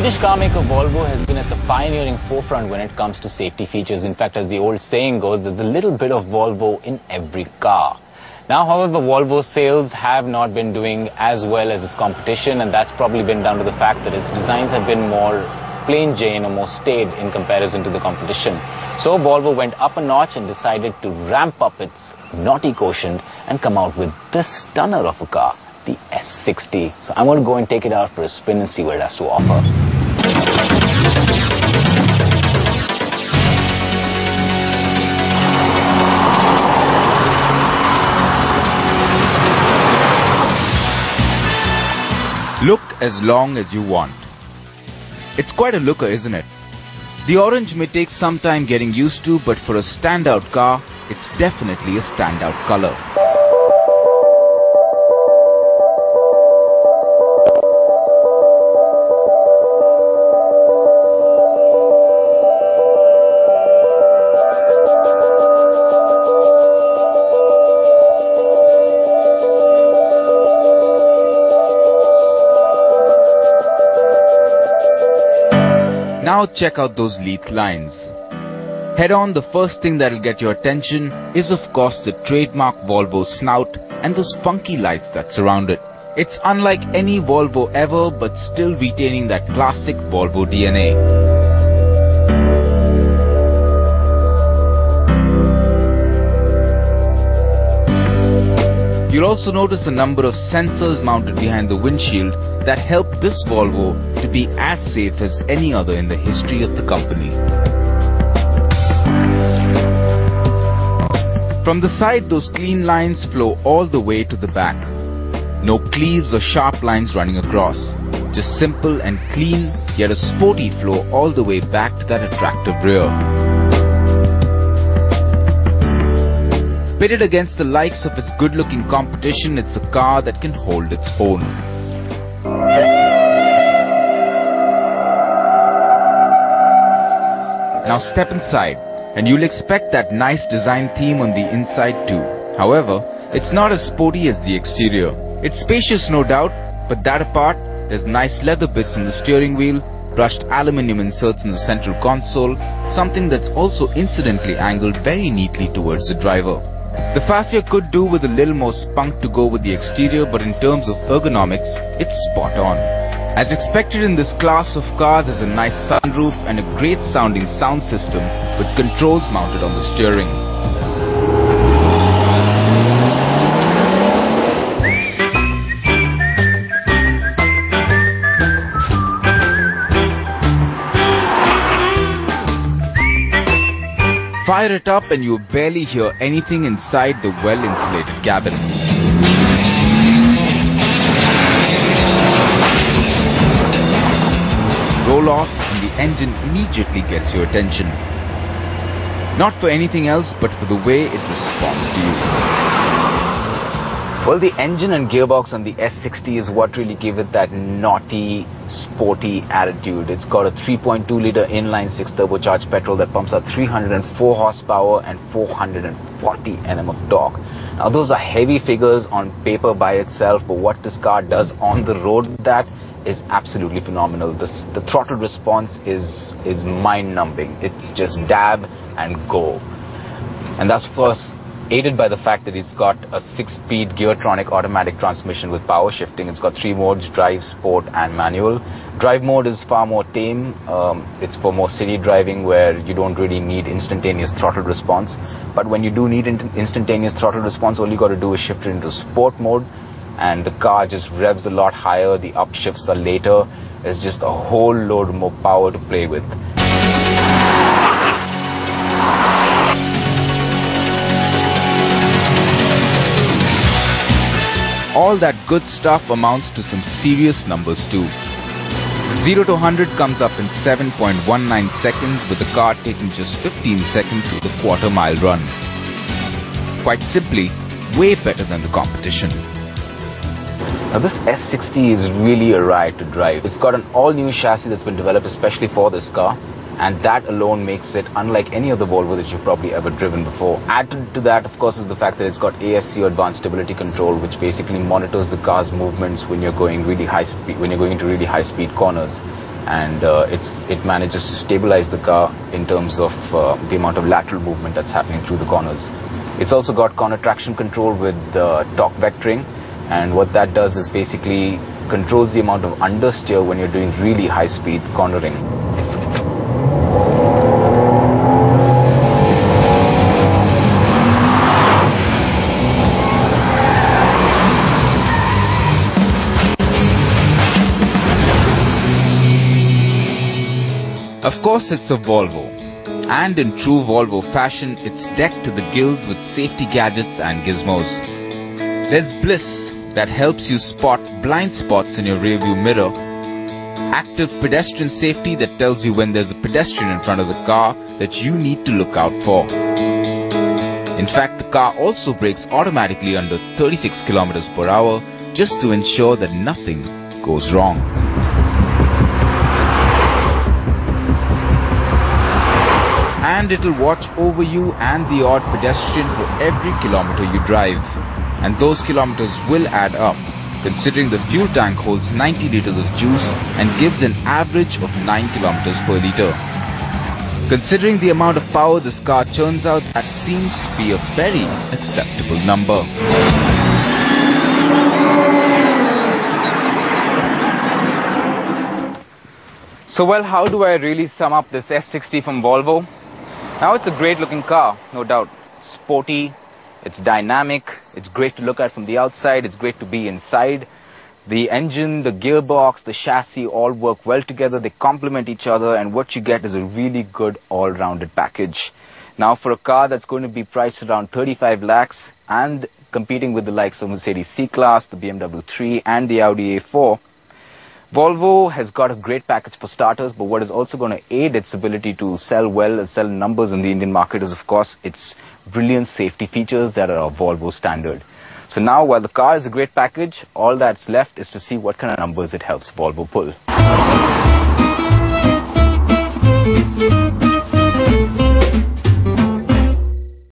British car maker Volvo has been at the pioneering forefront when it comes to safety features. In fact, as the old saying goes, there's a little bit of Volvo in every car. Now, however, Volvo sales have not been doing as well as its competition, and that's probably been down to the fact that its designs have been more plain Jane or more staid in comparison to the competition. So Volvo went up a notch and decided to ramp up its naughty quotient and come out with this stunner of a car, the S60. So I'm going to go and take it out for a spin and see what it has to offer. Look as long as you want. It's quite a looker, isn't it? The orange may take some time getting used to, but for a standout car, it's definitely a standout color. Now check out those leaf lines. Head on, the first thing that'll get your attention is of course the trademark Volvo snout and those funky lights that surround it. It's unlike any Volvo ever, but still retaining that classic Volvo DNA. You'll also notice a number of sensors mounted behind the windshield that help this Volvo to be as safe as any other in the history of the company. From the side, those clean lines flow all the way to the back. No cleaves or sharp lines running across. Just simple and clean, yet a sporty flow all the way back to that attractive rear. Pitted against the likes of its good-looking competition, it's a car that can hold its own. Now step inside, and you'll expect that nice design theme on the inside too. However, it's not as sporty as the exterior. It's spacious, no doubt, but that apart, there's nice leather bits in the steering wheel, brushed aluminium inserts in the central console, something that's also incidentally angled very neatly towards the driver. The fascia could do with a little more spunk to go with the exterior, but in terms of ergonomics, it's spot on. As expected in this class of car, there's a nice sunroof and a great sounding sound system with controls mounted on the steering. Fire it up and you barely hear anything inside the well-insulated cabin. Roll off and the engine immediately gets your attention. Not for anything else, but for the way it responds to you. Well, the engine and gearbox on the S60 is what really gave it that naughty, sporty attitude. It's got a 3.2-litre inline-six turbocharged petrol that pumps out 304 horsepower and 440 Nm of torque. Now, those are heavy figures on paper by itself, but what this car does on the road with that is absolutely phenomenal. The throttle response is mind-numbing. It's just dab and go. And that's, of course, aided by the fact that it's got a 6-speed Geartronic automatic transmission with power shifting. It's got 3 modes: drive, sport and manual. Drive mode is far more tame. It's for more city driving where you don't really need instantaneous throttle response. But when you do need instantaneous throttle response, all you got to do is shift it into sport mode and the car just revs a lot higher. The upshifts are later. There's just a whole load more power to play with. All that good stuff amounts to some serious numbers too. 0 to 100 comes up in 7.19 seconds, with the car taking just 15 seconds with a quarter-mile run. Quite simply, way better than the competition. Now this S60 is really a ride to drive. It's got an all-new chassis that's been developed especially for this car, and that alone makes it unlike any other Volvo that you've probably ever driven before. Added to that, of course, is the fact that it's got ASC, or Advanced Stability Control, which basically monitors the car's movements when you're going really high speed, when you're going into really high-speed corners. and it manages to stabilize the car in terms of the amount of lateral movement that's happening through the corners. It's also got corner traction control with torque vectoring, and what that does is basically controls the amount of understeer when you're doing really high-speed cornering. Of course, it's a Volvo, and in true Volvo fashion, it's decked to the gills with safety gadgets and gizmos. There's bliss that helps you spot blind spots in your rearview mirror, active pedestrian safety that tells you when there's a pedestrian in front of the car that you need to look out for. In fact, the car also brakes automatically under 36 km per hour just to ensure that nothing goes wrong. And it'll watch over you and the odd pedestrian for every kilometer you drive. And those kilometers will add up, considering the fuel tank holds 90 liters of juice and gives an average of 9 kilometers per liter. Considering the amount of power this car churns out, that seems to be a very acceptable number. So well, how do I really sum up this S60 from Volvo? Now, it's a great looking car, no doubt. It's sporty, it's dynamic, it's great to look at from the outside, it's great to be inside. The engine, the gearbox, the chassis all work well together, they complement each other, and what you get is a really good all-rounded package. Now, for a car that's going to be priced around 35 lakhs and competing with the likes of Mercedes C-Class, the BMW 3 and the Audi A4, Volvo has got a great package for starters, but what is also going to aid its ability to sell well and sell numbers in the Indian market is, of course, its brilliant safety features that are a Volvo standard. So now, while the car is a great package, all that's left is to see what kind of numbers it helps Volvo pull.